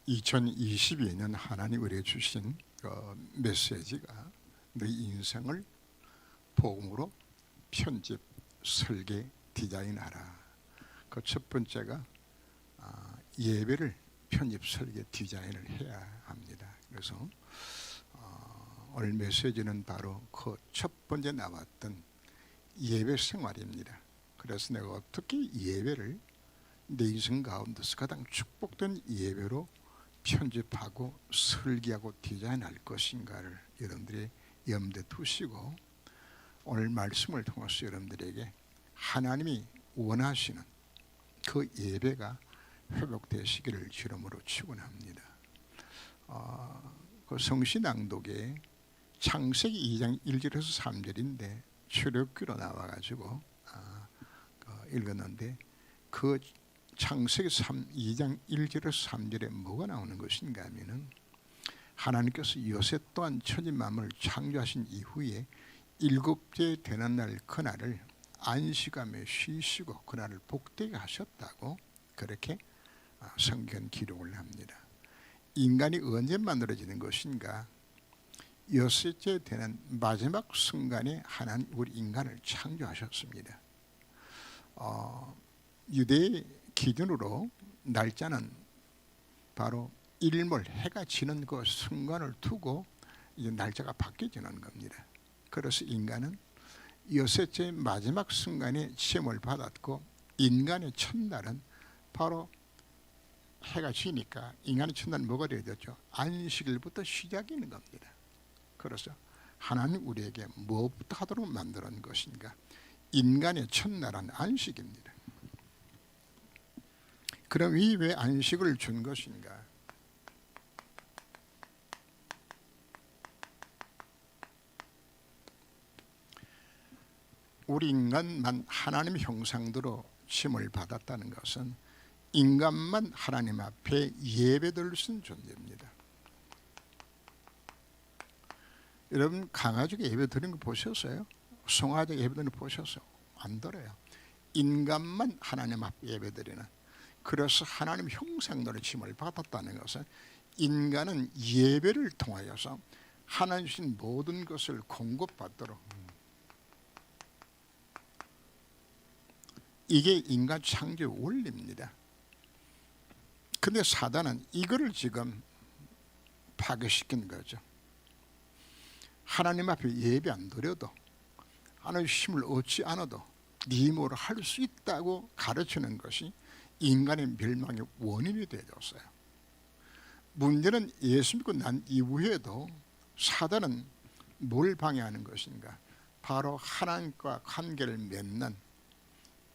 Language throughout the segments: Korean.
2022년 하나님 우리에게 주신 메시지가 너희 인생을 복음으로 편집, 설계, 디자인하라. 그 첫 번째가 예배를 편집, 설계, 디자인을 해야 합니다. 그래서 오늘 메시지는 바로 그 첫 번째 나왔던 예배 생활입니다. 그래서 내가 어떻게 예배를 내 인생 가운데서 가장 축복된 예배로 편집하고 설계하고 디자인할 것인가를 여러분들이 염두에 두시고 오늘 말씀을 통해서 여러분들에게 하나님이 원하시는 그 예배가 회복되시기를 주름으로 축원합니다. 그 성신낭독에 창세기 2장 1절에서 3절인데 출애굽기로 나와가지고 읽었는데 그 창세기 2장 1절에서 3절에 뭐가 나오는 것인가 하면은 하나님께서 요셉 또한 천지 만물을 창조하신 이후에 일곱째 되는 날 그날을 안식하며 쉬시고 그날을 복되게 하셨다고 그렇게 성경 기록을 합니다. 인간이 언제 만들어지는 것인가? 여섯째 되는 마지막 순간에 하나님 우리 인간을 창조하셨습니다. 유대의 기준으로 날짜는 바로 일몰 해가 지는 그 순간을 두고 이제 날짜가 바뀌어지는 겁니다. 그래서 인간은 여섯째 마지막 순간에 시험을 받았고 인간의 첫날은 바로 해가 지니까 인간의 첫날은 뭐가 되어야 되죠? 안식일부터 시작이 있는 겁니다. 그래서 하나님 우리에게 무엇부터 하도록 만드는 것인가? 인간의 첫날은 안식입니다. 그럼 왜 안식을 준 것인가? 우리 인간만 하나님의 형상대로 쉼을 받았다는 것은 인간만 하나님 앞에 예배드릴 수 있는 존재입니다. 여러분 강아지가 예배드리는 거 보셨어요? 송아지가 예배드리는 거 보셨어요? 안 들어요. 인간만 하나님 앞에 예배드리는, 그래서 하나님 형상대로 쉼을 받았다는 것은 인간은 예배를 통하여서 하나님 주신 모든 것을 공급받도록, 이게 인간 창조의 원리입니다. 근데 사단은 이거를 지금 파괴시킨 거죠. 하나님 앞에 예배 안 드려도 하나님 힘을 얻지 않아도 네 힘으로 할 수 있다고 가르치는 것이 인간의 멸망의 원인이 되어졌어요. 문제는 예수 믿고 난 이후에도 사단은 뭘 방해하는 것인가? 바로 하나님과 관계를 맺는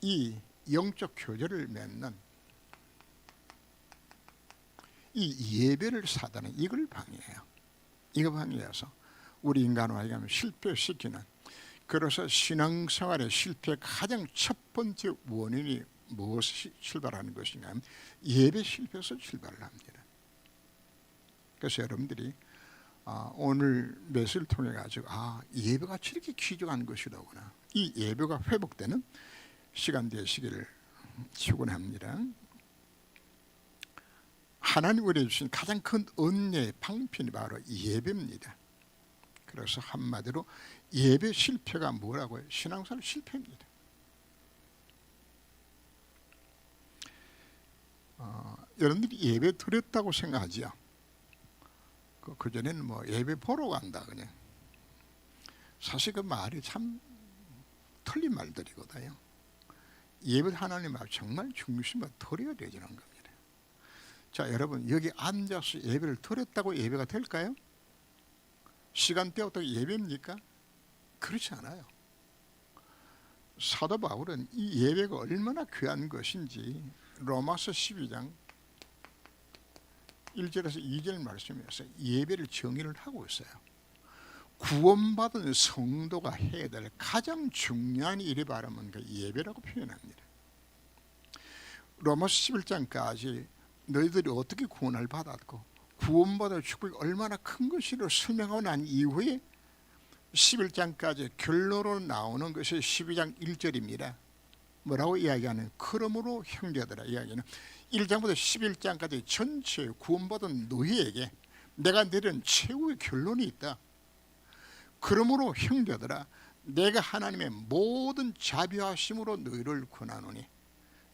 이 영적 교제를 맺는 이 예배를 사단은 이걸 방해해요. 이거 방해해서 우리 인간과 하여금 실패시키는, 그래서 신앙생활의 실패의 가장 첫 번째 원인이 무엇이 출발하는 것인가 하면 예배 실패에서 출발을 합니다. 그래서 여러분들이 오늘 메시지를 통해 가지고 예배가 저렇게 귀중한 것이라구나, 이 예배가 회복되는 시간 되시기를 축원합니다. 하나님 우리에게 주신 가장 큰 은혜의 방편이 바로 예배입니다. 그래서 한마디로 예배 실패가 뭐라고요? 신앙생활 실패입니다. 여러분들이 예배 드렸다고 생각하지요? 그전에는 뭐 예배 보러 간다 그냥. 사실 그 말이 참 틀린 말들이거든요. 예배 하나님 앞에 정말 중심을 드려야 되는 겁니다. 자, 여러분 여기 앉아서 예배를 드렸다고 예배가 될까요? 시간대 어떻게 예배입니까? 그렇지 않아요. 사도 바울은 이 예배가 얼마나 귀한 것인지 로마서 12장 1절에서 2절 말씀에서 예배를 정의를 하고 있어요. 구원받은 성도가 해야 될 가장 중요한 일이 바라면 그 예배라고 표현합니다. 로마서 11장까지 너희들이 어떻게 구원을 받았고 구원받을 축복이 얼마나 큰 것이를 설명하고 난 이후에 11장까지 결론으로 나오는 것이 12장 1절입니다. 뭐라고 이야기하는, 그러므로 형제들아, 이야기는 1장부터 11장까지 전체 구원받은 너희에게 내가 내린 최후의 결론이 있다. 그러므로 형제들아, 내가 하나님의 모든 자비하심으로 너희를 권하노니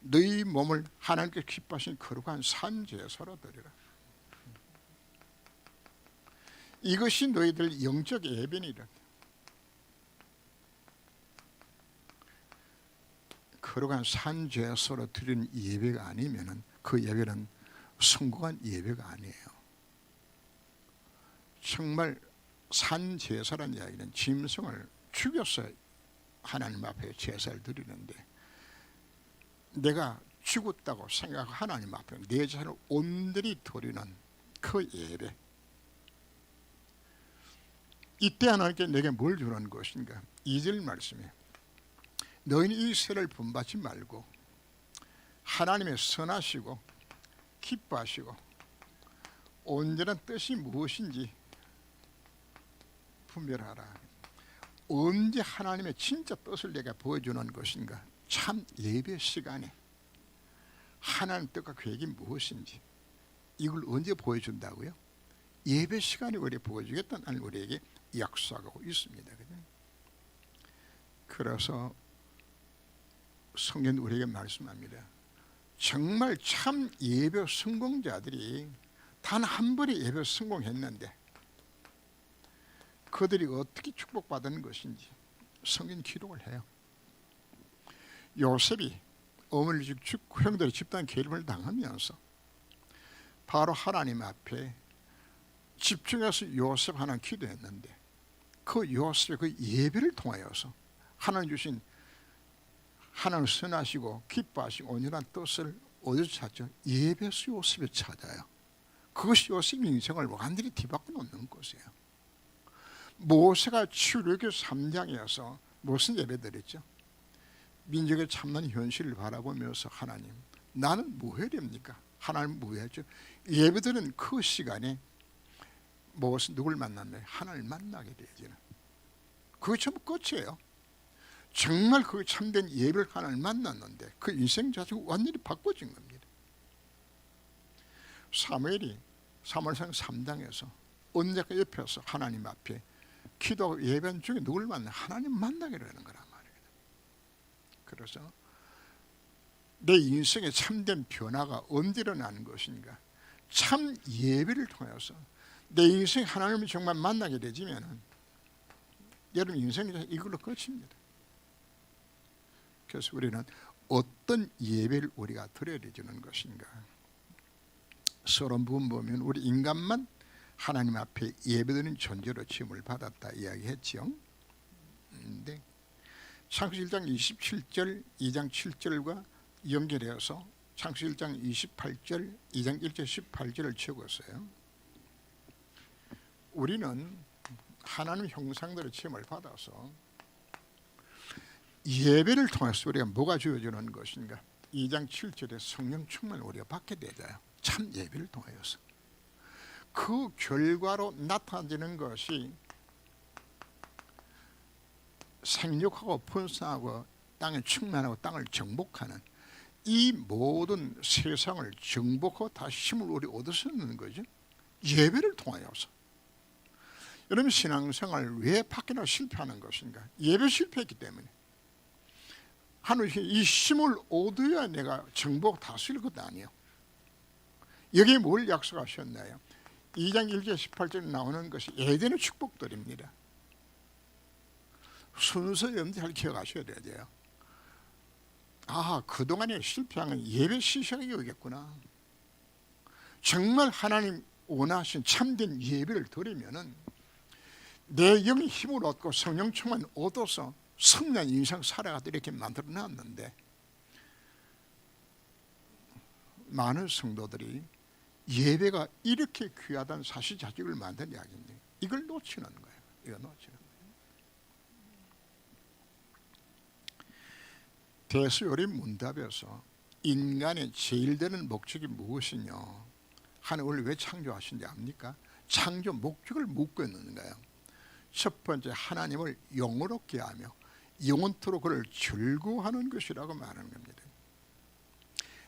너희 몸을 하나님께 기뻐하신 거룩한 산제사로 드리라. 이것이 너희들 영적 예배니라. 거룩한 산제사로 드리는 예배가 아니면은 그 예배는 성공한 예배가 아니에요. 정말 산제사라는 이야기는 짐승을 죽여서 하나님 앞에 제사를 드리는데, 내가 죽었다고 생각하고 하나님 앞에 내 자신을 온전히 드리는 그 예배, 이때 하나님께 내게 뭘 주는 것인가? 2절 말씀에 너희는 이 세를 분받지 말고 하나님의 선하시고 기뻐하시고 온전한 뜻이 무엇인지 분별하라. 언제 하나님의 진짜 뜻을 내가 보여주는 것인가? 참 예배 시간에 하나님 뜻과 계획이 무엇인지 이걸 언제 보여준다고요? 예배 시간에 우리 보여주겠다는 우리에게 약속하고 있습니다. 그래서 성경 우리에게 말씀합니다. 정말 참 예배 성공자들이 단 한 번의 예배 성공했는데 그들이 어떻게 축복받은 것인지 성경 기록을 해요. 요셉이 어머니 형들의 집단 괴롭힘을 당하면서 바로 하나님 앞에 집중해서 요셉 하나 기도했는데, 그 요셉의 그 예배를 통하여서 하나님 주신 하나님 선하시고 기뻐하시고 온전한 뜻을 어디서 찾죠? 예배에서 요셉이 찾아요. 그것이 요셉의 인생을 완전히 뒤바꿔 놓는 것이에요. 모세가 출애굽기 3장에서 무슨 예배 드렸죠? 민족의 참난 현실을 바라보면서 하나님, 나는 뭐 해야 됩니까? 하나님 뭐 해야죠? 예배드리는 그 시간에 무엇은 누굴 만났나요? 하나님을 만나게 되죠. 그게 전부 끝이에요. 정말 그 참된 예배를 하나님을 만났는데 그 인생 자체가 완전히 바꿔진 겁니다. 사무엘이 사무엘상 3장에서 언제까 옆에서 하나님 앞에 기도하고 예배한 중에 누굴 만나? 하나님 만나게 되는 거란 말이에요. 그래서 내 인생의 참된 변화가 언제 일어나는 것인가? 참 예배를 통해서 내 인생 하나님을 정말 만나게 되지면 여러분 인생이 이걸로 끝입니다. 그래서 우리는 어떤 예배를 우리가 드려야 되는 것인가? 서론 부분 보면 우리 인간만 하나님 앞에 예배드리는 존재로 취임을 받았다 이야기했죠. 근데 창세기 1장 27절 2장 7절과 연결해서 창세기 1장 28절 2장 1절 18절을 적었어요. 우리는 하나님 형상대로 취임을 받아서 예배를 통해서 우리가 뭐가 주어지는 것인가? 2장 7절에 성령 충만을 우리가 받게 되잖아요. 참 예배를 통하여서 그 결과로 나타지는 것이 생육하고 번성하고 땅에 충만하고 땅을 정복하는 이 모든 세상을 정복하고 다시 힘을 우리 얻어쓰는 거죠. 예배를 통하여서. 여러분 신앙생활 왜 밖에나 실패하는 것인가? 예배 실패했기 때문에. 하나님이 이 힘을 얻어야 내가 정복 다스릴 것도 아니에요. 여기에 뭘 약속하셨나요? 2장 1절 18절에 나오는 것이 에덴의 축복들입니다. 순서 염두를 기억하셔야 돼요. 아, 그동안에 실패한 건 예배 시작이겠구나. 정말 하나님 원하신 참된 예배를 드리면은 내 영의 힘을 얻고 성령 충만 얻어서 성난 인생 살아가도록 이렇게 만들어 놨는데 많은 성도들이 예배가 이렇게 귀하다는 사실자직을 만든 이야기인데 이걸 놓치는 거예요. 이거 놓치는 거예요. 대수요리 문답에서 인간의 제일 되는 목적이 무엇이냐? 하나님을 왜 창조하신지 압니까? 창조 목적을 묻고 있는 거예요. 첫 번째, 하나님을 영어롭게 하며 영원토록 그를 즐거워하는 것이라고 말하는 겁니다.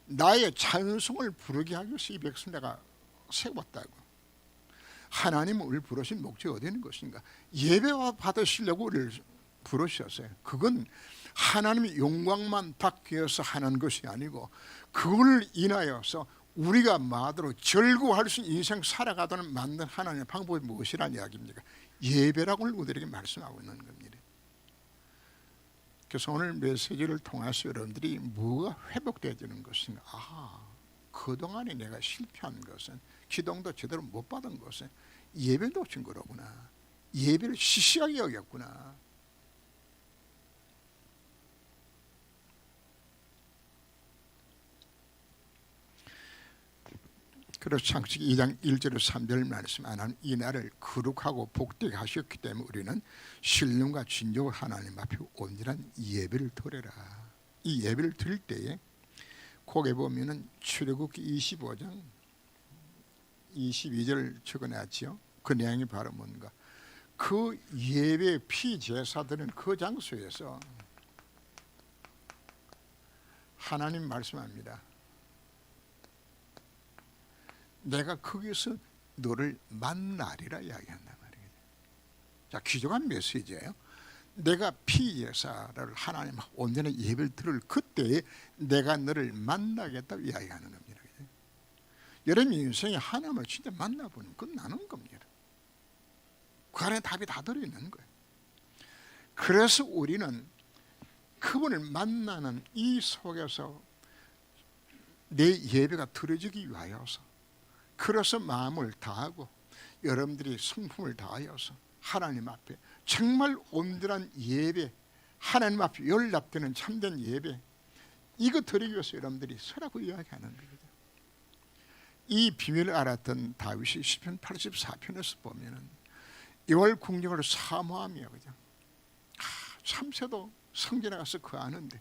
나의 찬송을 부르게 하기 위해서 이 백성 내가 세웠다고. 하나님을 부르신 목적이 어디 있는 것인가? 예배와 받으시려고 우리를 부르셨어요. 그건 하나님의 영광만 받기 위해서 하는 것이 아니고 그걸 인하여서 우리가 마음대로 즐거워할 수 있는 인생 살아가도록 만든 하나님의 방법이 무엇이라는 이야기입니까? 예배라고 우리에게 말씀하고 있는 겁니다. 그래서 오늘 메시지를 통해서 여러분들이 뭐가 회복되어지는 것인가? 그동안에 내가 실패한 것은, 기도도 제대로 못 받은 것은 예배 놓친 거로구나. 예배를 시시하게 여겼구나. 그래서 창세기 2장 1절에서 3절 말씀, 하나님 이 날을 거룩하고 복되게 하셨기 때문에 우리는 신령과 진정으로 하나님 앞에 온전한 예배를 드려라. 이 예배를 드릴 때에 거기에 보면은 출애굽기 25장 22절 적어놨지요. 그 내용이 바로 뭔가, 그 예배 피제사들은 그 장소에서 하나님 말씀합니다. 내가 거기서 너를 만나리라 이야기한단 말이에요. 자, 귀중한 메시지예요. 내가 피제사를 하나님 온전히 예배를 드릴 그때에 내가 너를 만나겠다고 이야기하는 겁니다. 여러분 인생에 하나님을 진짜 만나보면 끝나는 겁니다. 그 안에 답이 다 들어있는 거예요. 그래서 우리는 그분을 만나는 이 속에서 내 예배가 드려지기 위하여서, 그래서 마음을 다하고 여러분들이 성품을 다하여서 하나님 앞에 정말 온전한 예배, 하나님 앞에 연락되는 참된 예배, 이거 드리기 위해서 여러분들이 서라고 이야기하는 거예요. 이 비밀을 알았던 다윗이 시편 84편에서 보면은 이월 궁정을 사모하며 그죠? 참새도 성전에 가서 거하는데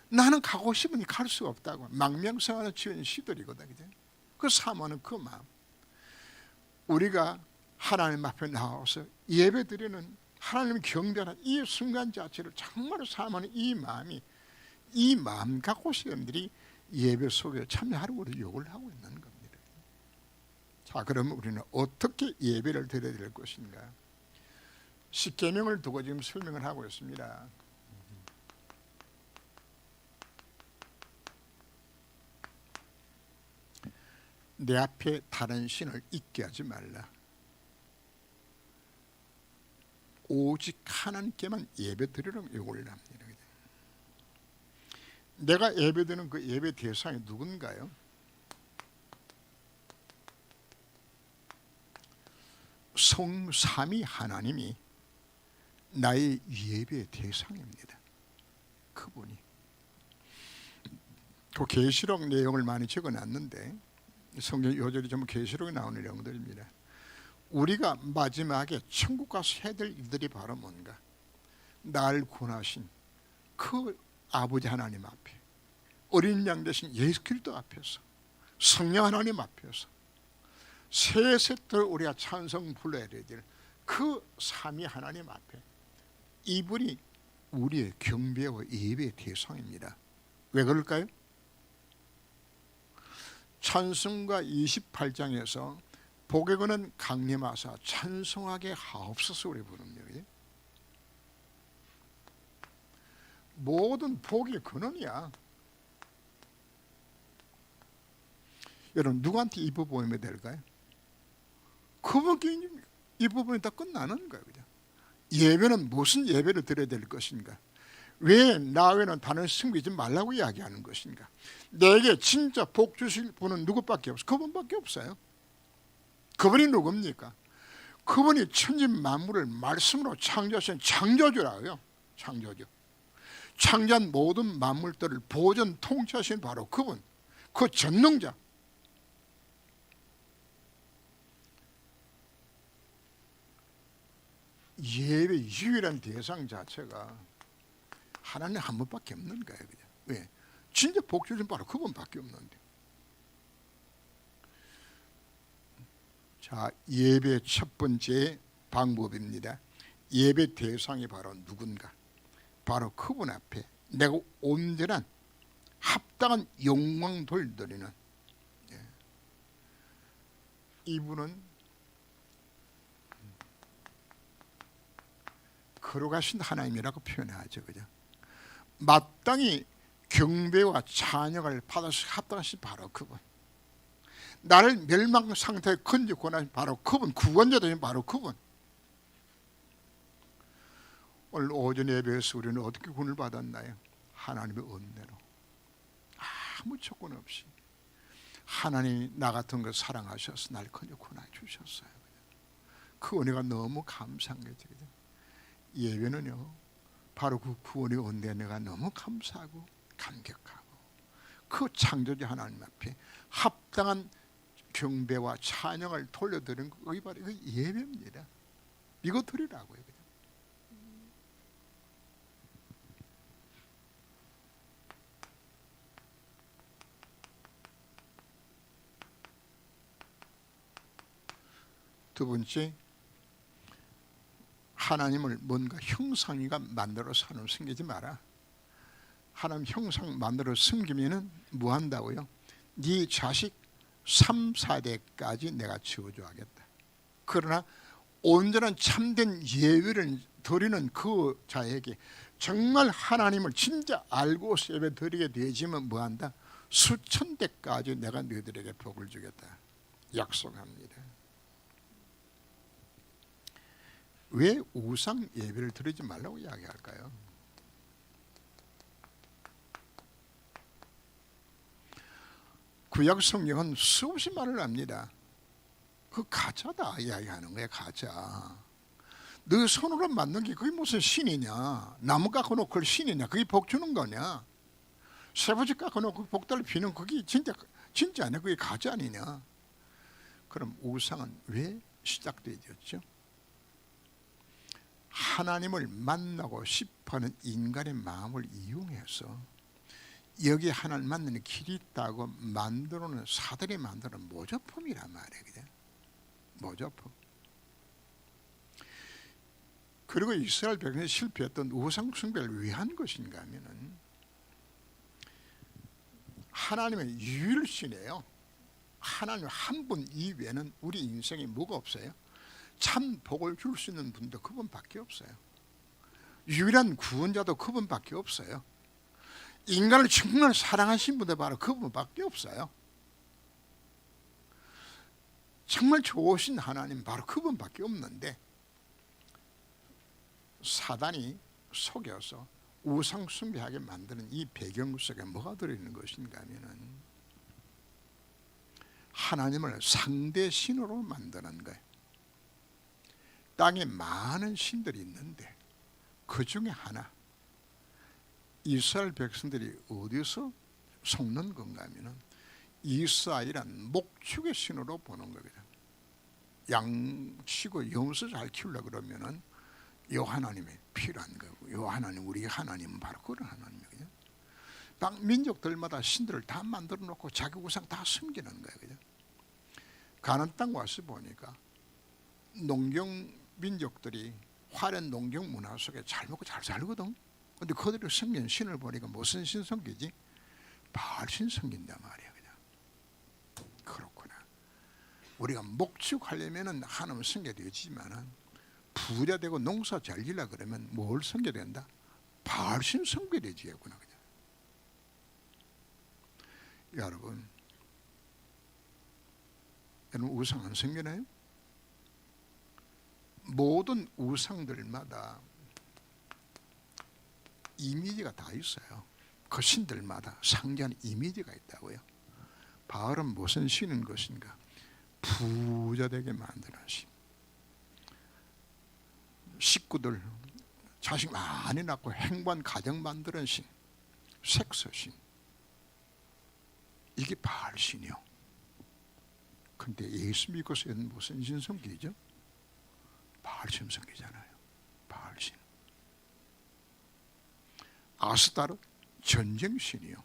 나는 가고 싶으니 갈 수가 없다고 망명성하는 지은 시들이거든. 그죠? 그 사모하는 그 마음, 우리가 하나님 앞에 나와서 예배드리는, 하나님을 경배하는 이 순간 자체를 정말로 사모하는 이 마음이, 이 마음 갖고 사람들이 예배 속에 참여하려고 요구를 하고 있는 겁니다. 자, 그럼 우리는 어떻게 예배를 드려야 될 것인가? 십계명을 두고 지금 설명을 하고 있습니다. 내 앞에 다른 신을 있게 하지 말라. 오직 하나님께만 예배 드리라고 요구를 합니다. 내가 예배 드리는 그 예배 대상이 누군가요? 성삼위 하나님이 나의 예배 대상입니다. 그분이. 그 계시록 내용을 많이 적어놨는데 성경 요절이 전부 계시록에 나오는 내용들입니다. 우리가 마지막에 천국 가서 해야 될 일들이 바로 뭔가, 날 구원하신 그 아버지 하나님 앞에, 어린 양 대신 예수 그리스도 앞에서, 성령 하나님 앞에서 세세토록 우리가 찬송 불러야 될 그 삼위 하나님 앞에 이분이 우리의 경배와 예배의 대상입니다. 왜 그럴까요? 찬송가 28장에서 복에 거는 강림하사 찬송하게 하옵소서 우리 부릅니다. 모든 복의 근원이야. 여러분 누구한테 이 부분이 될까요? 그분께 이 부분이 다 끝나는 거예요. 그죠? 예배는 무슨 예배를 드려야 될 것인가? 왜 나 외에는 다른 신 믿지 말라고 이야기하는 것인가? 내게 진짜 복 주실 분은 누구밖에 없어요? 그분밖에 없어요. 그분이 누굽니까? 그분이 천지 만물을 말씀으로 창조하신 창조주라고요. 창조주. 창조한 모든 만물들을 보존 통치하신 바로 그분, 그 전능자. 예배 유일한 대상 자체가 하나님 한 분밖에 없는 거예요. 그냥. 왜? 진짜 복 주신 바로 그분밖에 없는데. 자, 예배 첫 번째 방법입니다. 예배 대상이 바로 누군가? 바로 그분 앞에 내가 온전한 합당한 영광 돌드리는, 이분은 거룩하신 하나님이라고 표현하죠. 그죠? 마땅히 경배와 찬양을 받아서 합당하신 바로 그분, 나를 멸망 상태에 건져 구원하신 바로 그분, 구원자 되신 바로 그분. 오늘 오전 예배에서 우리는 어떻게 구원을 받았나요? 하나님의 은혜로, 아무 조건 없이 하나님이 나 같은 거 사랑하셔서 날 건져 구원해 주셨어요. 그 은혜가 너무 감사한 거죠. 예배는요, 바로 그 구원의 은혜가 너무 감사하고 감격하고, 그 창조주 하나님 앞에 합당한 경배와 찬양을 돌려드리는 그게 바로 그 예배입니다. 이거 드리라고요. 두 번째, 하나님을 뭔가 형상이가 만들어 사는 섬기지 마라. 하나님 형상 만들어 섬기면은 뭐 한다고요? 네 자식 3, 4대까지 내가 지어줘야겠다. 그러나 온전한 참된 예배를 드리는 그 자에게 정말 하나님을 진짜 알고 예배 드리게 되지만 뭐 한다? 수천 대까지 내가 너희들에게 복을 주겠다. 약속합니다. 왜 우상 예배를 드리지 말라고 이야기할까요? 구약 성경은 수없이 말을 합니다. 그 가짜다 이야기하는 거야. 가짜. 너 손으로 만든 게 그게 무슨 신이냐? 나무 깎아놓고 그걸 신이냐? 그게 복 주는 거냐? 쇠붙이 깎아놓고 복달을 피는 그게 진짜 아니야? 그게 가짜 아니냐? 그럼 우상은 왜 시작되었죠? 하나님을 만나고 싶어하는 인간의 마음을 이용해서 여기 하나님 만나는 길이 있다고 만들어놓은, 사들이 만드는 모조품이란 말이에요. 그죠? 모조품. 그리고 이스라엘 백성이 실패했던 우상 숭배를 왜 한 것인가 하면은 하나님의 유일신이에요. 하나님 한 분 이외에는 우리 인생에 뭐가 없어요? 참 복을 줄 수 있는 분도 그분밖에 없어요. 유일한 구원자도 그분밖에 없어요. 인간을 정말 사랑하신 분도 바로 그분밖에 없어요. 정말 좋으신 하나님 바로 그분밖에 없는데, 사단이 속여서 우상 숭배하게 만드는 이 배경 속에 뭐가 들어있는 것인가 하면은 하나님을 상대 신으로 만드는 거예요. 땅에 많은 신들이 있는데 그 중에 하나, 이스라엘 백성들이 어디서 속는 건가 하면은 이스라엘이란 목축의 신으로 보는 거거든요. 양치고 염소 잘 키우려고 그러면은 요 하나님이 필요한 거고, 요 하나님, 우리 하나님은 바로 그런 하나님이거든요. 각 민족들마다 신들을 다 만들어 놓고 자기 우상 다 숨기는 거예요. 그죠? 가나안 땅 와서 보니까 농경 민족들이 화려한 농경 문화 속에 잘 먹고 잘 살거든. 근데 그들이 섬긴 신을 보니까 무슨 신 섬기지? 바알신 섬긴단 말이야. 그냥. 그렇구나. 우리가 목축하려면은 하나님을 섬겨야 되지만은 부자 되고 농사 잘 지려 그러면 뭘 섬겨야 된다? 바알신 섬겨야 되지겠구나. 그냥. 여러분 우상 안 섬기나요? 모든 우상들마다 이미지가 다 있어요. 그 신들마다 상징하는 이미지가 있다고요. 바알은 무슨 신인 것인가? 부자 되게 만드는 신. 식구들 자식 많이 낳고 행복한 가정 만드는 신. 색서신. 이게 바알 신이요. 근데 예수 믿고서는 무슨 신 섬기죠? 바알신 섬기잖아요. 바알신. 아스타르 전쟁신이요.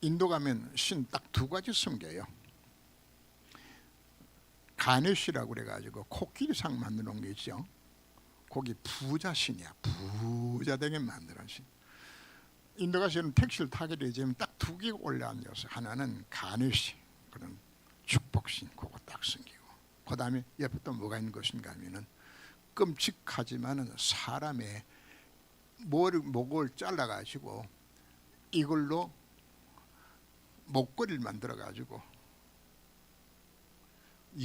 인도 가면 신 딱 두 가지 섬겨요. 가네시라고 그래가지고 코끼리상 만들어 놓은 게 있죠. 거기 부자 신이야. 부자 되게 만드는 신. 인도 가서는 택시를 타게 되면 딱 두 개가 올라앉아서 하나는 가네시, 그런 축복신, 그거 딱 숨기고, 그 다음에 옆에 또 뭐가 있는 것인가 하면은 끔찍하지만은 사람의 목을 잘라가지고 이걸로 목걸이를 만들어가지고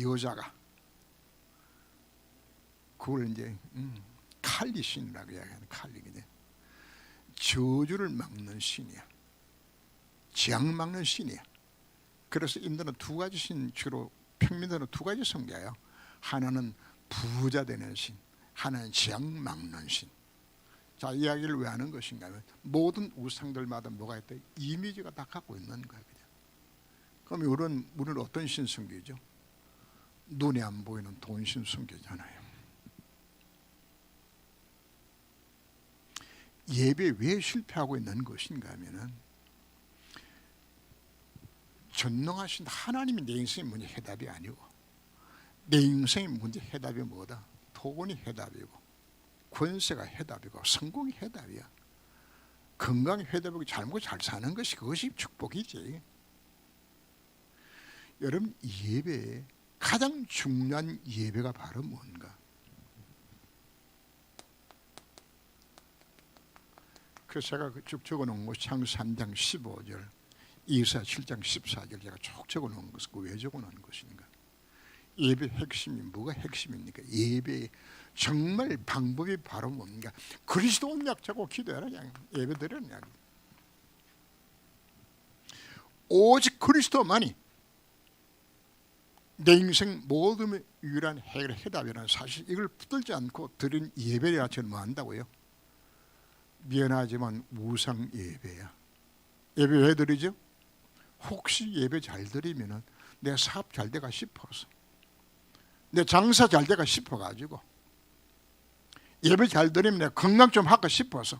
여자가 그걸 이제 칼리신이라고 이야기하는 칼리거든. 저주를 막는 신이야. 재앙 막는 신이야. 그래서 인도는 두 가지 신, 주로 평민들은 두 가지 섬겨요. 하나는 부자 되는 신, 하나는 재앙 막는 신. 자, 이야기를 왜 하는 것인가 하면 모든 우상들마다 뭐가 있다? 이미지가 다 갖고 있는 거야. 그럼 우리는 어떤 신 섬기죠? 눈에 안 보이는 돈신 섬기잖아요. 예배 왜 실패하고 있는 것인가 하면은 전능하신 하나님이 내 인생의 문제 해답이 아니고 내 인생의 문제 해답이 뭐다? 돈이 해답이고 권세가 해답이고 성공이 해답이야. 건강이 해답이고 잘못 잘 사는 것이 그것이 축복이지. 여러분, 예배에 가장 중요한 예배가 바로 뭔가? 그래서 제가 쭉 적어놓은 것 창세기 3장 15절, 이사 7장 14절 제가 쭉 적어놓은 것은 왜 적어놓은 것인가? 예배 핵심이 뭐가 핵심입니까? 예배의 정말 방법이 바로 뭔가? 그리스도 언약자고 기도해라. 그냥 예배 드리는 오직 그리스도만이 내 인생 모든 유일한 해답이라는 사실, 이걸 붙들지 않고 드린 예배라 저는 뭐 한다고요? 미안하지만 우상 예배야. 예배 왜 드리죠? 혹시 예배 잘 드리면 내 사업 잘 돼가 싶어서, 내 장사 잘 돼가 싶어가지고, 예배 잘 드리면 내 건강 좀 할까 싶어서,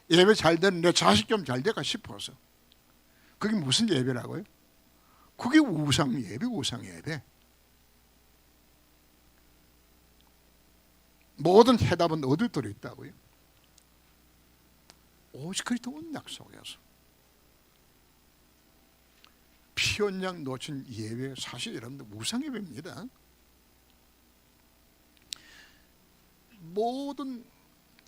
예배 잘 드리면 내 자식 좀 잘 돼가 싶어서. 그게 무슨 예배라고요? 그게 우상 예배, 우상 예배. 모든 해답은 어디 들어있다고요? 오직 그리스도 언약 속에서. 피 언약 놓친 예배, 사실 여러분들 우상 예배입니다. 모든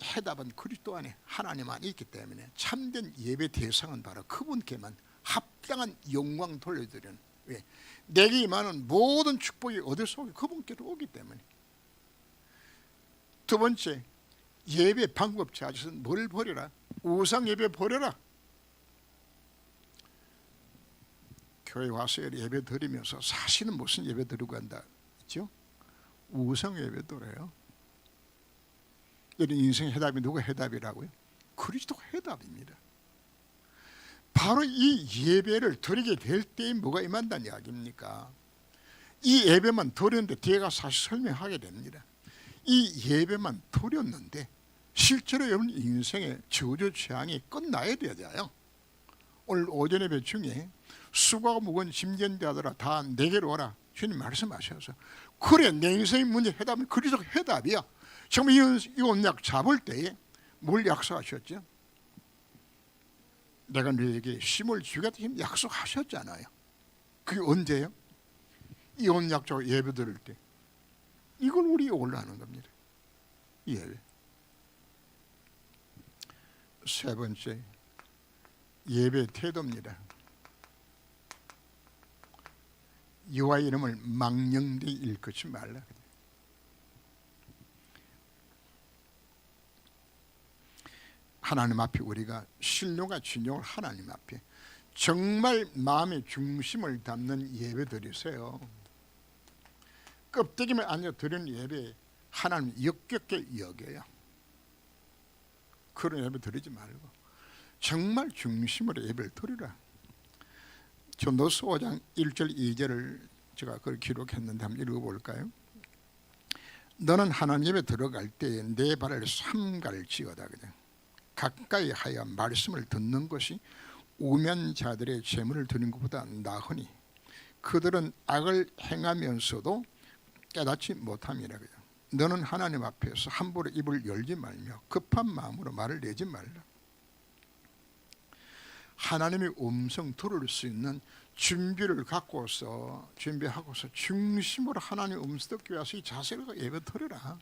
해답은 그리스도 안에 하나님 안에 있기 때문에 참된 예배 대상은 바로 그분께만 합당한 영광 돌려드리는, 왜? 내게 임하는 모든 축복이 어디서 오기? 그분께로 오기 때문에. 두 번째, 예배 방법 찾아서는 뭘 버려라? 우상 예배 버려라. 교회 와서 예배 드리면서 사실은 무슨 예배 드리고 한다 있죠? 우상 예배 드려요. 이런 인생의 해답이 누가 해답이라고요? 그리스도가 해답입니다. 바로 이 예배를 드리게 될 때에 뭐가 임한다는 이야기입니까? 이 예배만 드렸는데 뒤에 가서 사실 설명하게 됩니다. 이 예배만 드렸는데 실제로 여러분 인생의 저주 재앙이 끝나야 되잖아요. 오늘 오전 예배 중에 수고가 무거운 짐진자들아 다 내게로 오라 주님 말씀하셔서, 그래 내 인생의 문제 해답은 그리스도가 해답이야. 정말 이 언약 잡을 때에 뭘 약속하셨죠? 내가 너에게 힘을 주겠다 약속하셨잖아요. 그게 언제요? 이 언약적 예배 드릴 때. 이걸 우리 올라가는 겁니다. 예배. 세 번째, 예배 태도입니다. 여호와 이름을 망령되이 일컫지 말라. 하나님 앞에 우리가 신령과 진정을 하나님 앞에 정말 마음의 중심을 담는 예배 드리세요. 껍데기만 앉아 드리는 예배 하나님 역겹게 여겨요. 그런 예배 드리지 말고 정말 중심으로 예배를 드리라. 전도서 5장 1절 2절을 제가 그걸 기록했는데 한번 읽어볼까요? 너는 하나님 예배 들어갈 때에 내 발을 삼갈 지어다. 가까이 하여 말씀을 듣는 것이 우면자들의 재물을 드리는 것보다 나으니 그들은 악을 행하면서도 깨닫지 못함이라. 너는 하나님 앞에서 함부로 입을 열지 말며 급한 마음으로 말을 내지 말라. 하나님의 음성 들을 수 있는 준비를 갖고서 준비하고서 중심으로 하나님 음성 듣기 위해서 이 자세를 예배 드려라.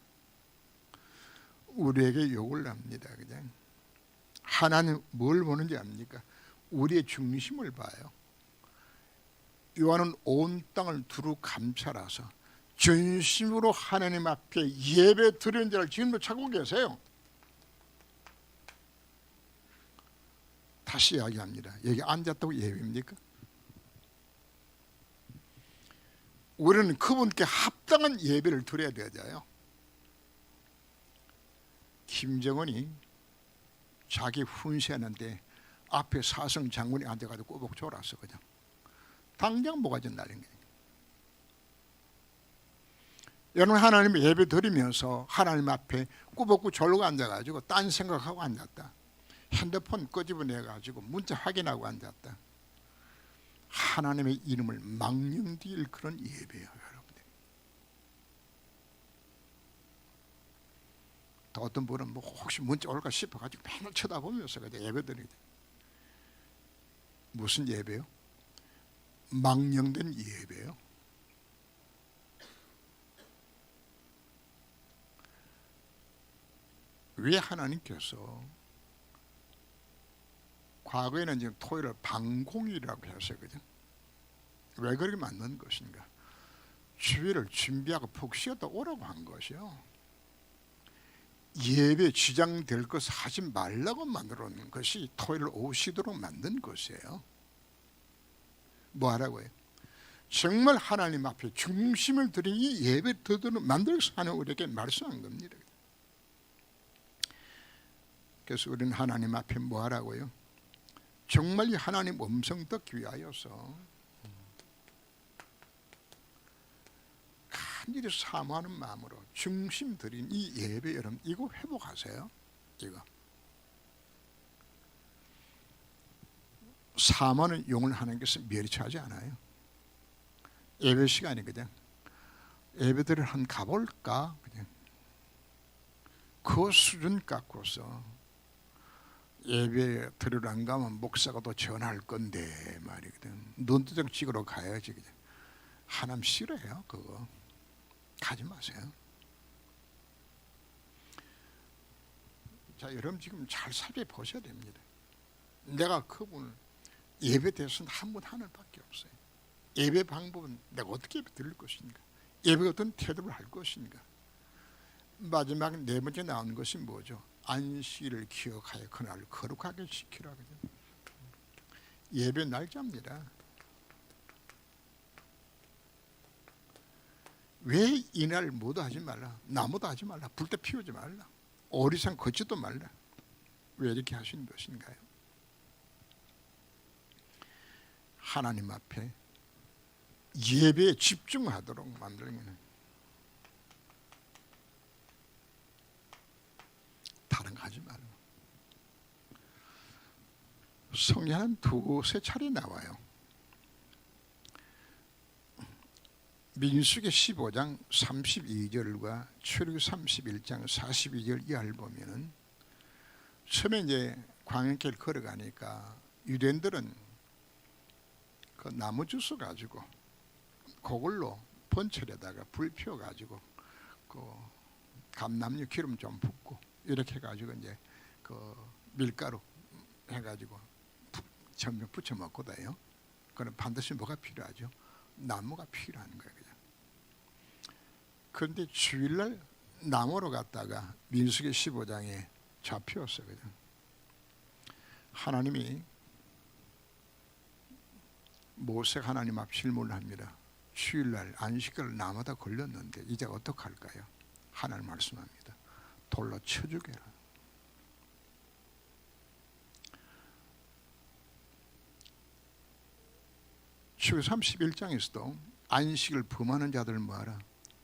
우리에게 욕을 합니다. 그냥 하나님 뭘 보는지 압니까? 우리의 중심을 봐요. 요한은 온 땅을 두루 감찰하서 전심으로 하나님 앞에 예배 드리는 자를 지금도 찾고 계세요. 다시 이야기합니다. 여기 앉았다고 예배입니까? 우리는 그분께 합당한 예배를 드려야 되잖아요. 김정은이 자기 훈시하는데 앞에 사성 장군이 앉아가지고 꼬북 졸았어. 그냥 당장 모가지 날린 거예요. 여러분, 하나님 예배 드리면서 하나님 앞에 꾸벅꾸 졸고 앉아가지고 딴 생각하고 앉았다. 핸드폰 끄집어내가지고 문자 확인하고 앉았다. 하나님의 이름을 망령되일 그런 예배예요, 여러분들. 또 어떤 분은 뭐 혹시 문자 올까 싶어가지고 맨날 쳐다보면서 예배 드리죠. 무슨 예배요? 망령된 예배요. 왜 하나님께서 과거에는 지금 토요일을 방공일이라고 했었거든. 왜 그렇게 만든 것인가? 주일을 준비하고 푹 쉬었다 오라고 한 것이요. 예배 지장될 것을 하지 말라고 만들어 놓은 것이 토요일 오후 쉬도록 만든 것이에요. 뭐 하라고요? 정말 하나님 앞에 중심을 들인 이 예배 드도록 만들어서 하는 우리에게 말씀한 겁니다. 그래서 우리는 하나님 앞에 뭐 하라고요? 정말 이 하나님 음성 듣기 위하여서 간절히 사모하는 마음으로 중심 들인 이 예배, 여러분 이거 회복하세요. 이거 사모하는 용을 하는 것은 멸치하지 않아요. 예배 시간이거든. 예배들을 한 가볼까? 그냥 그 수준 갖고서 예배 드리러 안 가면 목사가 또 전화할 건데 말이거든. 눈두덩 찍으러 가야지. 그냥 하나님 싫어요. 그거 가지 마세요. 자, 여러분 지금 잘 살펴보셔야 됩니다. 내가 그분을 예배 대해서는 한 번 하늘밖에 없어요. 예배 방법은 내가 어떻게 예배 드릴 것인가, 예배 어떤 태도를 할 것인가. 마지막 네 번째 나오는 것이 뭐죠? 안식일을 기억하여 그날을 거룩하게 지키라. 예배 날짜입니다. 왜 이날 뭐도 하지 말라, 나무도 하지 말라, 불도 피우지 말라, 오리산 걷지도 말라, 왜 이렇게 하신 것인가요? 하나님 앞에 예배에 집중하도록 만들면 다른 거 하지 말라. 성경은 두세 차례 나와요. 민수기 15장 32절과 출애굽 31장 42절 이하를 보면은 처음에 이제 광야길 걸어가니까 유대인들은 그 나무 주스 가지고 그걸로 번철에다가 불 피워 가지고 그 감람류 기름 좀 붓고 이렇게 해가지고 이제 그 밀가루 해가지고 전면 부쳐 먹거든요. 그럼 반드시 뭐가 필요하죠? 나무가 필요한 거예요. 그냥. 그런데 주일날 나무로 갔다가 민수기 15장에 잡혔어요. 그냥. 하나님이 모세가 하나님 앞 질문을 합니다. 주일날 안식일을 나무다 걸렸는데 이제 어떡할까요? 하나님 말씀합니다. 돌로 쳐 죽여라. 출애굽 31장에서도 안식을 범하는 자들 뭐하라?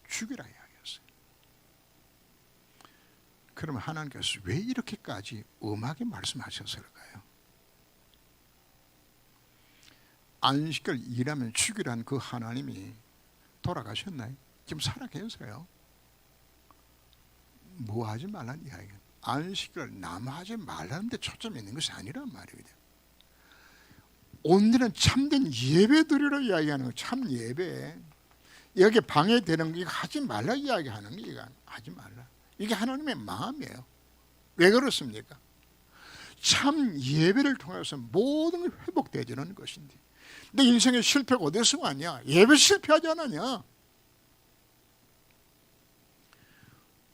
죽이라 이야기했어요. 그러면 하나님께서 왜 이렇게까지 엄하게 말씀하셨을까요? 안식을 일하면 죽이란 그 하나님이 돌아가셨나요? 지금 살아 계세요. 뭐 하지 말라는 이야기야. 안식일을 남하지 말라는 데 초점이 있는 것이 아니란 말이거든. 오늘은 참된 예배 드리러 이야기하는 거. 참 예배. 여기 방해되는 거 이거 하지 말라 이야기하는 거. 이거 하지 말라. 이게 하나님의 마음이에요. 왜 그렇습니까? 참 예배를 통해서 모든 게 회복되지는 것인데, 내 인생의 실패가 어디서 왔냐? 예배 실패하지 않았냐?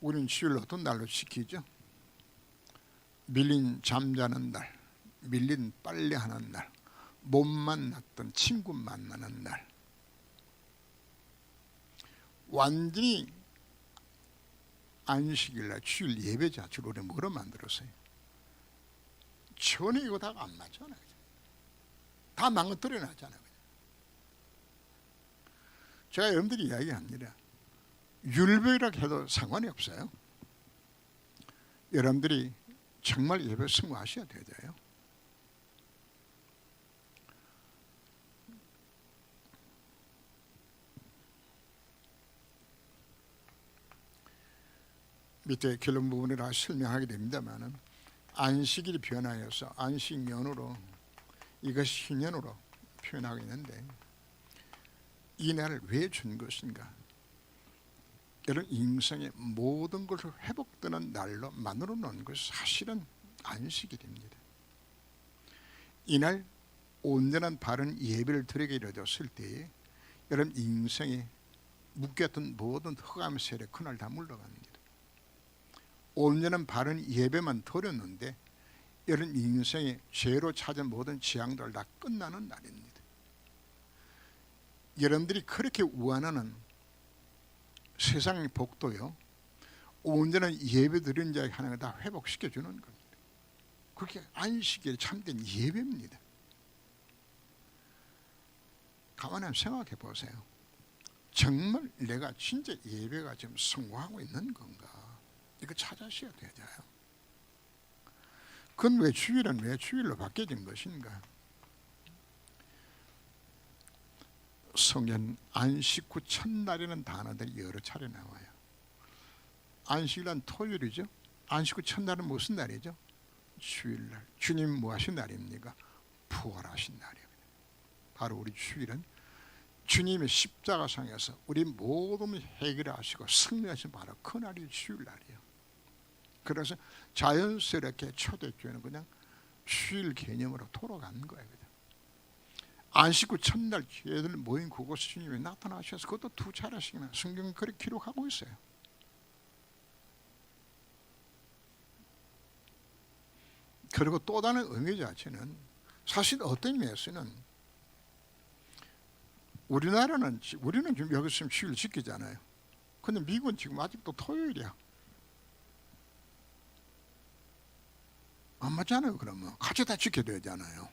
우리는 주일을 어떤 날로 지키죠? 밀린 잠자는 날, 밀린 빨래하는 날, 못 만났던 친구 만나는 날, 완전히 안식일날 주일 예배 자체를 우리 뭐로 만들었어요? 전혀 이거 다 안 맞잖아요. 다 망가뜨려 놨잖아요. 제가 여러분들이 이야기합니다. 율법이라고 해도 상관이 없어요. 여러분들이 정말 예배 승화하셔야 되죠. 밑에 결론 부분이라 설명하게 됩니다만, 안식일이 변화해서 안식년으로, 이것이 신년으로 표현하고 있는데, 이 날을 왜 준 것인가? 이런 인생의 모든 것을 회복되는 날로 만들어 놓은 것이 사실은 안식일입니다. 이날 온전한 바른 예배를 드리게 이루어졌을 때에 여러분 인생에 묶였던 모든 흑암 세력 그날 다 물러갑니다. 온전한 바른 예배만 드렸는데 여러분 인생에 죄로 찾은 모든 재앙들 다 끝나는 날입니다. 여러분들이 그렇게 원하는 세상의 복도요, 온전한 예배 드리는 자에게 하나가 다 회복시켜주는 겁니다. 그게 안식일에 참된 예배입니다. 가만히 한번 생각해 보세요. 정말 내가 진짜 예배가 지금 성공하고 있는 건가? 이거 찾아셔야 되잖아요. 그건 왜 주일은 왜 주일로 바뀌어진 것인가? 성경 안식 후 첫날이라는 단어들이 여러 차례 나와요. 안식일은 토요일이죠. 안식 후 첫날은 무슨 날이죠? 주일날. 주님 뭐 하신 날입니까? 부활하신 날이에요. 바로 우리 주일은 주님의 십자가상에서 우리 모든 해결하시고 승리하신 바로 그 날이 주일날이에요. 그래서 자연스럽게 초대교회는 그냥 주일 개념으로 돌아간 거예요. 안식 후 첫날 교회들 모인 그곳에 주님이 나타나셔서 그것도 2차례씩이나 성경은 그렇게 기록하고 있어요. 그리고 또 다른 의미 자체는 사실 어떤 의미에서는 우리는 지금 여기 있으면 주일 지키잖아요. 근데 미국은 지금 아직도 토요일이야. 안 맞잖아요. 그러면 같이 다 지켜야 되잖아요.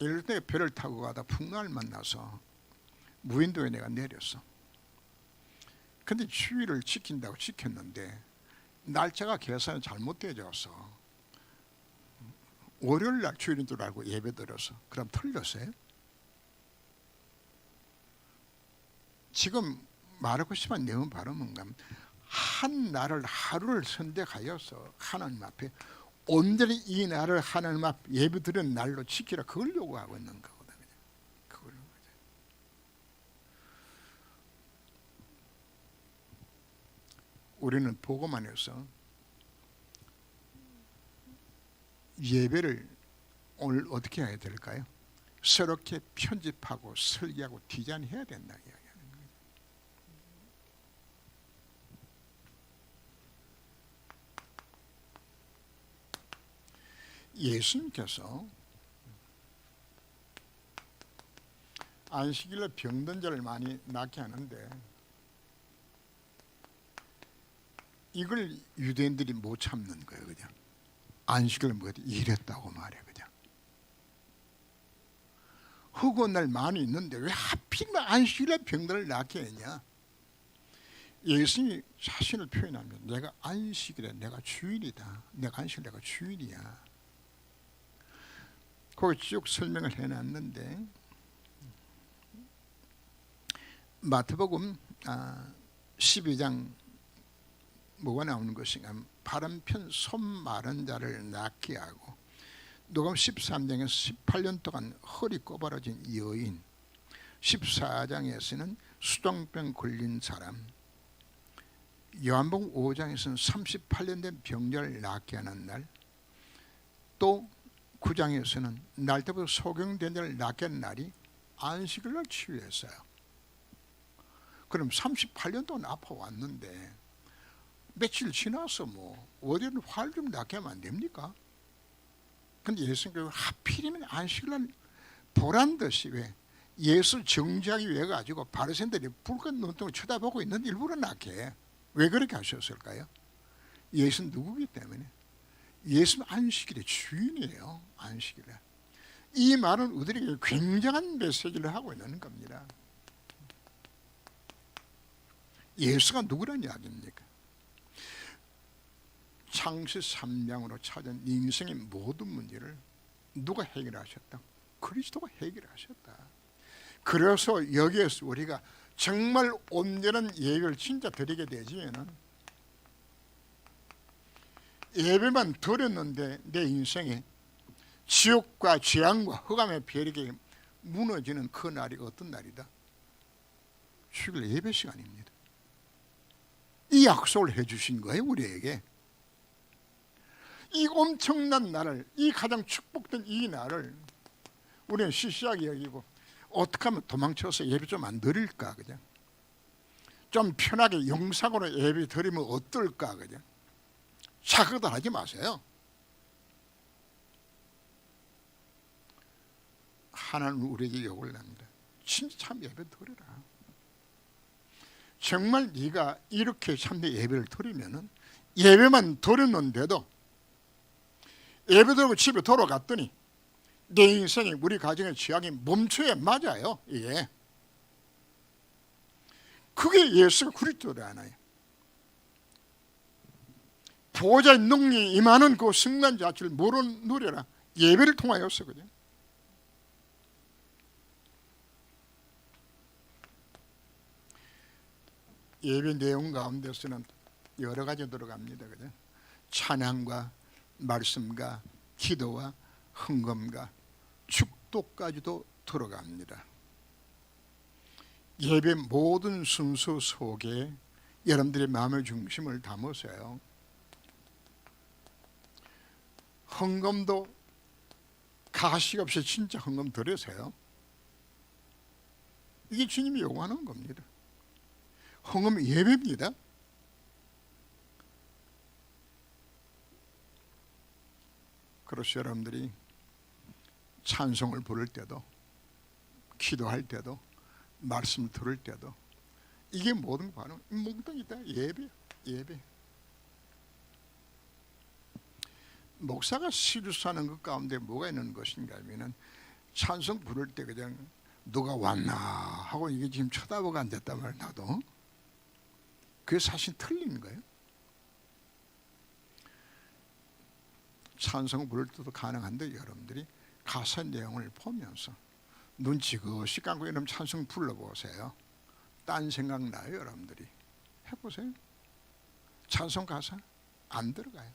이럴 때 배를 타고 가다 풍랑을 만나서 무인도에 내가 내렸어. 근데 주일을 지킨다고 지켰는데 날짜가 계산이 잘못되어져서 월요일 날 주일인 줄 알고 예배 드려서 그럼 틀렸어요? 지금 말하고 싶은 내용은 바로 뭔가 한 날을 하루를 선택하여서 하나님 앞에 온전히 이 날을 하나님 앞 예배 드리는 날로 지키라, 그걸 요구하고 있는 거거든요. 그걸 요구하죠. 우리는 보고만 해서 예배를 오늘 어떻게 해야 될까요? 새롭게 편집하고 설계하고 디자인해야 된다 이야기하는 거예요. 예수님께서 안식일로 병든 자를 많이 낫게 하는데 이걸 유대인들이 못 참는 거예요. 그냥 안식을 뭐 이랬다고 말해. 그냥 허구한 날 많이 있는데 왜 하필이면 안식일에 병들을 낫게 했냐? 예수님이 자신을 표현하면 내가 안식일에 내가 주인이다. 내가 안식일 내가 주인이야. 거기 쭉 설명을 해놨는데 마태복음 12장 뭐가 나오는 것인가 하면 바른 편 손 마른 자를 낫게 하고, 누가복음 13장에서 18년 동안 허리 꼬부러진 여인, 14장에서는 수동병 걸린 사람, 요한복음 5장에서는 38년 된 병자를 낫게 하는 날, 또 9장에서는 날 때부터 소경된 자를 낫게 하는 날이 안식일날 치유했어요. 그럼 38년 동안 아파왔는데 며칠 지나서 뭐 어디는 화를 좀 낫게 하면 안 됩니까? 근데 예수님께서 하필이면 안식일날 보란듯이 왜 예수 정죄하기 위해 가지고 바리새인들이 불끈 눈동을 쳐다보고 있는 일부러 낫게 해. 왜 그렇게 하셨을까요? 예수는 누구기 때문에. 예수는 안식일의 주인이에요. 안식일에. 이 말은 우리에게 굉장한 메시지를 하고 있는 겁니다. 예수가 누구란 이야기입니까? 창세 3장으로 찾은 인생의 모든 문제를 누가 해결하셨다? 그리스도가 해결하셨다. 그래서 여기에서 우리가 정말 온전한 예배를 진짜 드리게 되지면은, 예배만 드렸는데 내 인생에 지옥과 재앙과 흑암의 벼락이 무너지는 그 날이 어떤 날이다? 주일 예배 시간입니다. 이 약속을 해주신 거예요, 우리에게. 이 엄청난 날을, 이 가장 축복된 이 날을 우리는 시시하게 여기고, 어떻게 하면 도망쳐서 예배 좀 안 드릴까, 그죠? 좀 편하게 영상으로 예배 드리면 어떨까, 그죠? 자극도 하지 마세요. 하나님은 우리에게 욕을 냅니다. 진짜 참 예배 드려라. 정말 네가 이렇게 참된 예배를 드리면은, 예배만 드렸는데도 예배 드리고 집에 돌아갔더니 내 인생이, 우리 가정의 취향이 멈춰야 맞아요. 이게 그게 예수가 그리스도잖아요. 보호자의 능력이 임하는 그 순간 자체를 모르는 누려라. 예배를 통하여서. 그죠? 예배 내용 가운데서는 여러 가지 들어갑니다. 그죠? 찬양과 말씀과 기도와 헌금과 축도까지도 들어갑니다. 예배 모든 순서 속에 여러분들의 마음의 중심을 담으세요. 헌금도 가식 없이 진짜 헌금 드리세요. 이게 주님이 요구하는 겁니다. 헌금은 예배입니다. 그래서 여러분들이 찬송을 부를 때도, 기도할 때도, 말씀 들을 때도, 이게 모든 바로 몽땅이 다 예배. 예배. 목사가 시루사하는 것 가운데 뭐가 있는 것인가 하면은, 찬송 부를 때 그냥 누가 왔나 하고 이게 지금 쳐다보고 앉았단 말이야. 나도 그게 사실 틀린 거예요. 찬송 부를 때도 가능한데, 여러분들이 가사 내용을 보면서 눈 지그시 감고 여러분 찬송 불러보세요. 딴 생각 나요. 여러분들이 해보세요. 찬송 가사 안 들어가요.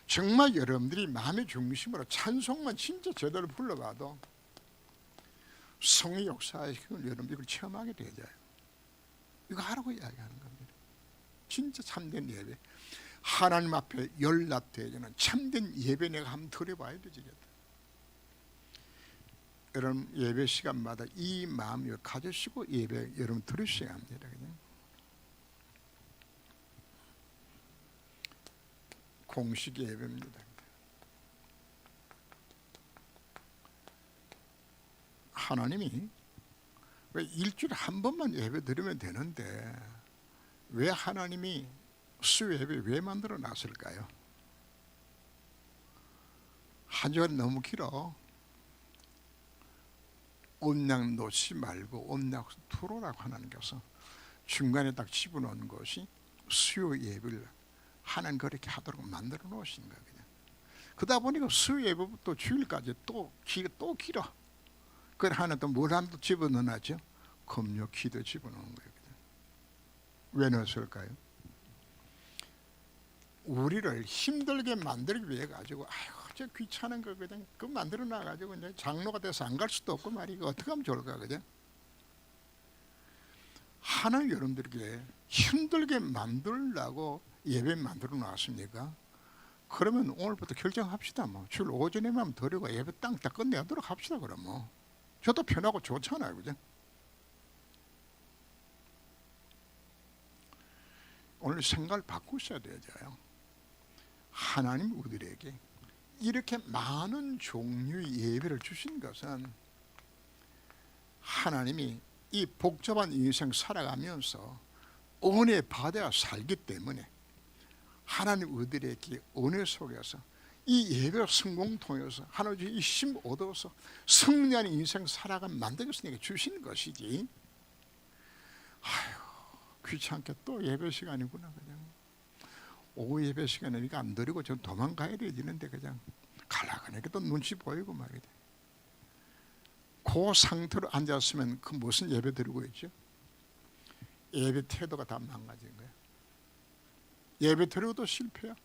정말 여러분들이 마음의 중심으로 찬송만 진짜 제대로 불러봐도 성의 역사의 힘을 여러분들이 이걸 체험하게 되죠. 이거 하라고 이야기하는 겁니다. 진짜 참된 예배, 하나님 앞에 연락되는 참된 예배 내가 한번 드려봐야 되겠다. 여러분 예배 시간마다 이 마음을 가지시고 예배 여러분 들으셔야 합니다. 그냥. 공식 예배입니다. 하나님이 왜 일주일에 한 번만 예배 드리면 되는데 왜 하나님이 수 예배 왜 만들어 놨을까요? 한 주간 너무 길어. 온양 놓지 말고 온양 두로라고 하나님께서 중간에 딱 집어넣은 것이 수요 예배를 하나님 그렇게 하도록 만들어 놓으신 거예요. 그냥. 그러다 보니까 수요 예배부터 주일까지 또 길어. 그래 하나 또 뭘 하나 또 집어넣어놨죠? 금요 기도 집어넣은 거예요. 그냥. 왜 넣었을까요? 우리를 힘들게 만들기 위해 가지고 아이고 저 귀찮은 거 그냥 그 만들어 놔 가지고 이제 장로가 돼서 안 갈 수도 없고 말이야. 어떻게 하면 좋을까 그죠? 하나님 여러분들에게 힘들게 만들려고 예배 만들어 놨습니까? 그러면 오늘부터 결정합시다. 뭐 주일 오전에만 드리고 예배 딱 끝내도록 합시다. 그럼 뭐 저도 편하고 좋잖아요, 그죠? 오늘 생각을 바꾸셔야 되죠. 하나님 우리에게 이렇게 많은 종류의 예배를 주신 것은 하나님이 이 복잡한 인생 살아가면서 은혜 받아야 살기 때문에 하나님 우리에게 은혜 속에서 이 예배 성공 통해서 하나님의 이 힘 얻어서 승리하는 인생 살아가 만들겠으니까 주신 것이지. 아휴 귀찮게 또 예배 시간이구나 그냥. 오후 예배 시간에 이거 안 드리고 전 도망가야 되는데 그냥 가려고 또 눈치 보이고 말이야. 그 상태로 앉았으면 그 무슨 예배 드리고 있죠? 예배 태도가 다 망가진 거야. 예배 드려도 실패야.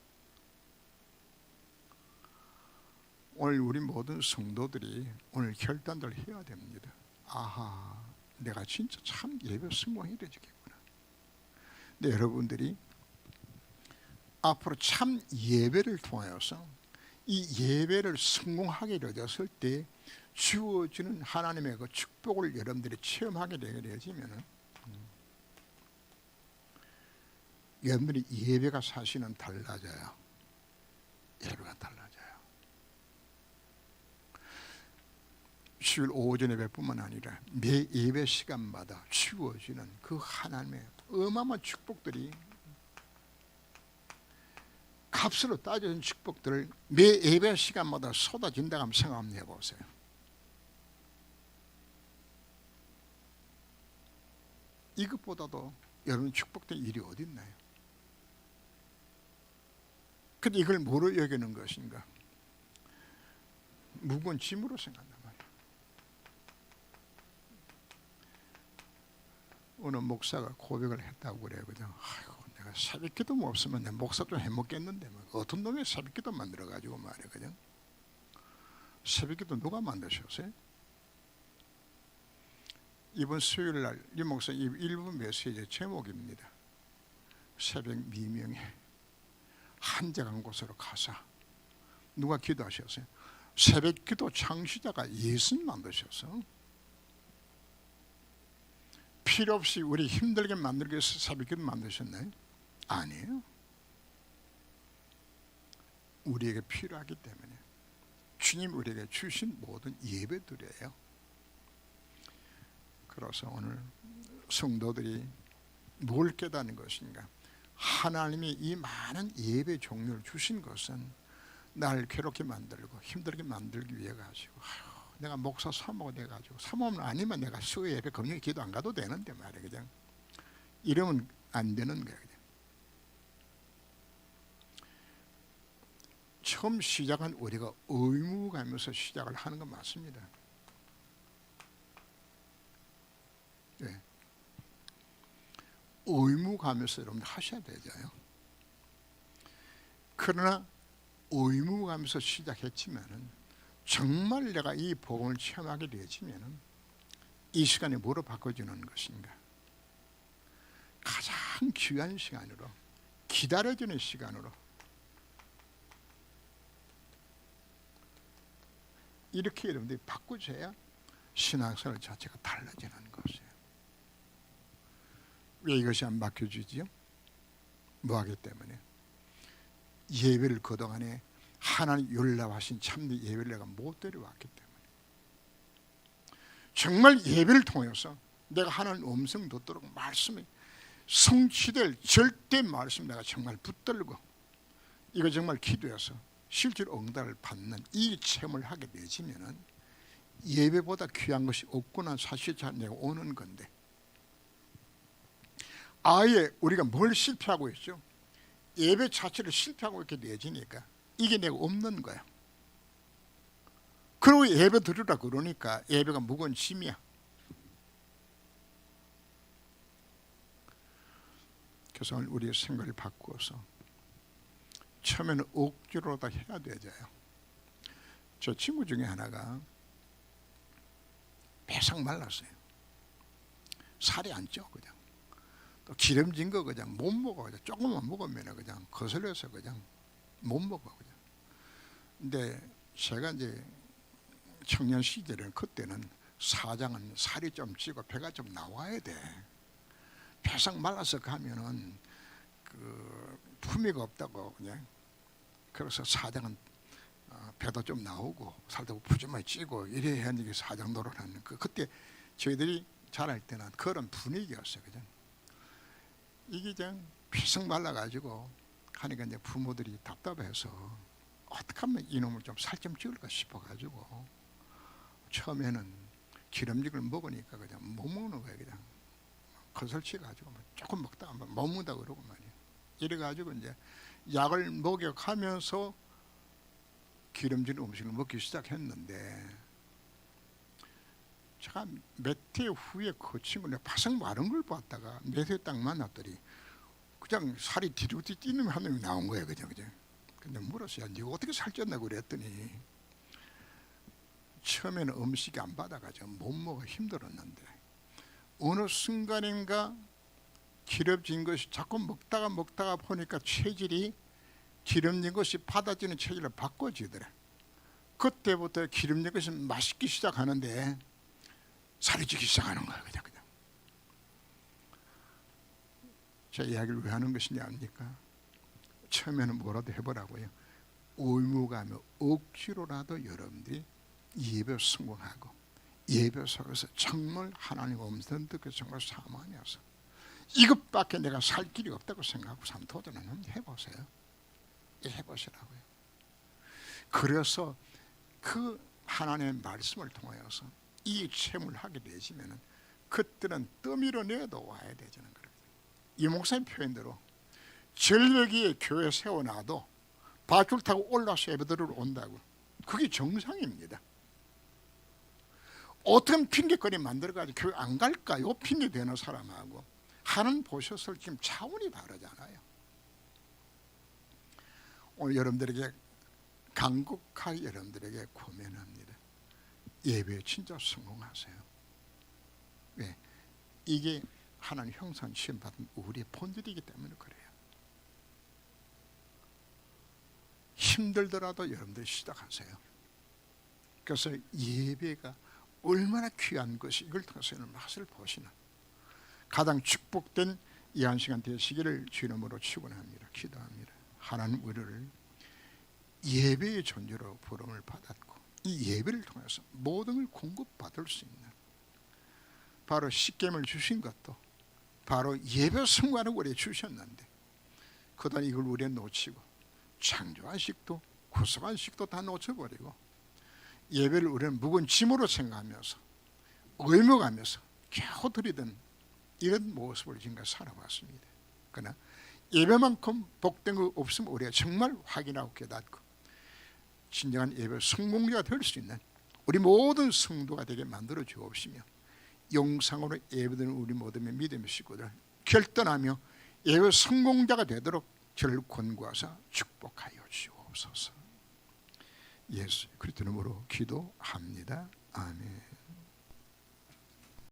오늘 우리 모든 성도들이 오늘 결단을 해야 됩니다. 아하, 내가 진짜 참 예배 성공해야 되겠구나. 근데 여러분들이 앞으로 참 예배를 통해서 이 예배를 성공하게 되었을 때 주어지는 하나님의 그 축복을 여러분들이 체험하게 되어지면 여러분들이 예배가 사실은 달라져요. 예배가 달라져요. 주일 오전 예배뿐만 아니라 매 예배 시간마다 주어지는 그 하나님의 어마어마한 축복들이 값으로 따져진 축복들을 매 예배 시간마다 쏟아진다고 한번 생각 한번 해보세요. 이것보다도 여러분 축복된 일이 어디 있나요? 근데 이걸 뭐로 여기는 것인가? 무거운 짐으로 생각한단 말이에요. 어느 목사가 고백을 했다고 그래요. 그냥 아이고 내가 새벽기도 뭐 없으면 내 목사 좀 해먹겠는데 어떤 놈이 새벽기도 만들어가지고 말이에요. 그냥 새벽기도 누가 만드셨어요? 이번 수요일날 이 목사 일부 메시지 제목입니다. 새벽 미명에 한적한 곳으로 가서 누가 기도하셨어요? 새벽기도 창시자가 예수님 만드셨어. 필요 없이 우리 힘들게 만들기 위해서 새벽기도 만드셨나요? 아니에요. 우리에게 필요하기 때문에 주님 우리에게 주신 모든 예배들이에요. 그래서 오늘 성도들이 뭘 깨닫는 것인가? 하나님이 이 많은 예배 종류를 주신 것은 날 괴롭게 만들고 힘들게 만들기 위해 가지고 내가 목사 사모가 돼가지고 사모는 아니면 내가 수요 예배 금요일 기도 안 가도 되는데 말이야. 그냥 이러면 안 되는 거야. 그냥. 처음 시작한 우리가 의무감에서 시작을 하는 건 맞습니다. 네. 의무감에서 여러분 하셔야 되잖아요. 그러나 의무감에서 시작했지만은 정말 내가 이 복음을 체험하게 되어지면은 이 시간에 뭐로 바꿔주는 것인가? 가장 귀한 시간으로, 기다려주는 시간으로 이렇게 여러분들이 바꾸셔야 신앙생활 자체가 달라지는 것이에요. 왜 이것이 안 바뀌어지지요? 뭐하기 때문에? 예배를 그동안에 하나님 연락하신 참된 예배를 내가 못 드려왔기 때문에. 정말 예배를 통해서 내가 하나님 음성 듣도록 말씀이 성취될 절대 말씀 내가 정말 붙들고 이거 정말 기도해서 실제로 응답을 받는 이 체험을 하게 되지면은 예배보다 귀한 것이 없구나 사실 잘 내가 오는 건데 아예 우리가 뭘 실패하고 있죠? 예배 자체를 실패하고 이렇게 되어지니까 이게 내가 없는 거야. 그리고 예배 드리라 그러니까 예배가 무거운 짐이야. 죄송한 우리의 생각을 바꾸어서 처음에는 억지로 다 해야 되잖아요. 저 친구 중에 하나가 배상 말랐어요. 살이 안 쪄. 그냥 또 기름진 거 그냥 못 먹어. 그냥 조금만 먹으면 그냥 거슬려서 그냥 못 먹어. 그냥. 근데 제가 이제 청년 시절에는 그때는 사장은 살이 좀 찌고 배가 좀 나와야 돼. 배상 말라서 가면은 그 품위가 없다고 그냥. 그래서 사장은 배도 좀 나오고 살도 푸짐하게 찌고 이래야 하는 사장 노릇하는 그때 저희들이 자랄 때는 그런 분위기였어요. 그냥 이게 그냥 피석 말라가지고 하니까 이제 부모들이 답답해서 어떻게 하면 이놈을 좀 살 좀 찌울까 싶어가지고 처음에는 기름진 걸 먹으니까 그냥 못 먹는 거예요. 그냥 거슬치가지고 조금 먹다가 못 먹는다 그러고 말이에요. 이래가지고 이제 약을 먹여가면서 기름진 음식을 먹기 시작했는데 제가 몇 해 후에 그 친구는 바싹 마른 걸 봤다가 몇 해 딱 만났더니 그냥 살이 뒤로뒤 뛰는 한 놈이 나온 거예요. 그죠? 근데 물었어요. 네가 어떻게 살쪘냐고 그랬더니 처음에는 음식이 안 받아가지고 못 먹어 힘들었는데 어느 순간인가 기름진 것이 자꾸 먹다가 보니까 체질이 기름진 것이 받아지는 체질로 바꿔지더래. 그때부터 기름진 것이 맛있기 시작하는데 살이 찌기 시작하는 거야. 그냥. 제 이야기를 왜 하는 것이냐 합니까? 처음에는 뭐라도 해보라고요. 의무감에 억지로라도 여러분들이 예배 성공하고 예배 속에서 정말 하나님 음성 듣고 정말 사모하면서 이것밖에 내가 살 길이 없다고 생각하고 한번 도전을 한번 해보세요. 해보시라고요. 그래서 그 하나님의 말씀을 통하여서 이 체험을 하게 되시면은 그때는 떠밀어 내도 와야 되잖아요. 이 목사님 표현대로 절벽위에 교회 세워놔도 밧줄 타고 올라서 예배드리러 온다고. 그게 정상입니다. 어떤 핑계거리 만들어가지고 교회 안 갈까 요 핑계 대는 사람하고 하는 보셔서 지금 차원이 다르잖아요. 오늘 여러분들에게 간곡하게 여러분들에게 고민합니다. 예배에 진짜 성공하세요. 왜? 이게 하나님 형상 시험 받은 우리의 본질이기 때문에 그래요. 힘들더라도 여러분들이 시작하세요. 그래서 예배가 얼마나 귀한 것이 이걸 통해서 맛을 보시는 가장 축복된 이 한 시간 되시기를 주 이름으로 축원합니다. 기도합니다. 하나님 우리를 예배의 존재로 부름을 받았고 이 예배를 통해서 모든 걸 공급받을 수 있는 바로 십계명을 주신 것도 바로 예배 성관을 우리에게 주셨는데 그동안 이걸 우리에 놓치고 창조한식도 구속한식도 다 놓쳐버리고 예배를 우리는 묵은 짐으로 생각하면서 의무하면서 겨우 드리던 이런 모습을 지금까지 살아왔습니다. 그러나 예배만큼 복된 거 없으면 우리가 정말 확인하고 깨닫고 진정한 예배 성공자가 될 수 있는 우리 모든 성도가 되게 만들어 주옵시며 영상으로 예배드리는 우리 모든 믿음의 식구들 결단하며 예배 성공자가 되도록 저를 권고하사 축복하여 주옵소서. 예수 그리스도 이름으로 기도합니다. 아멘.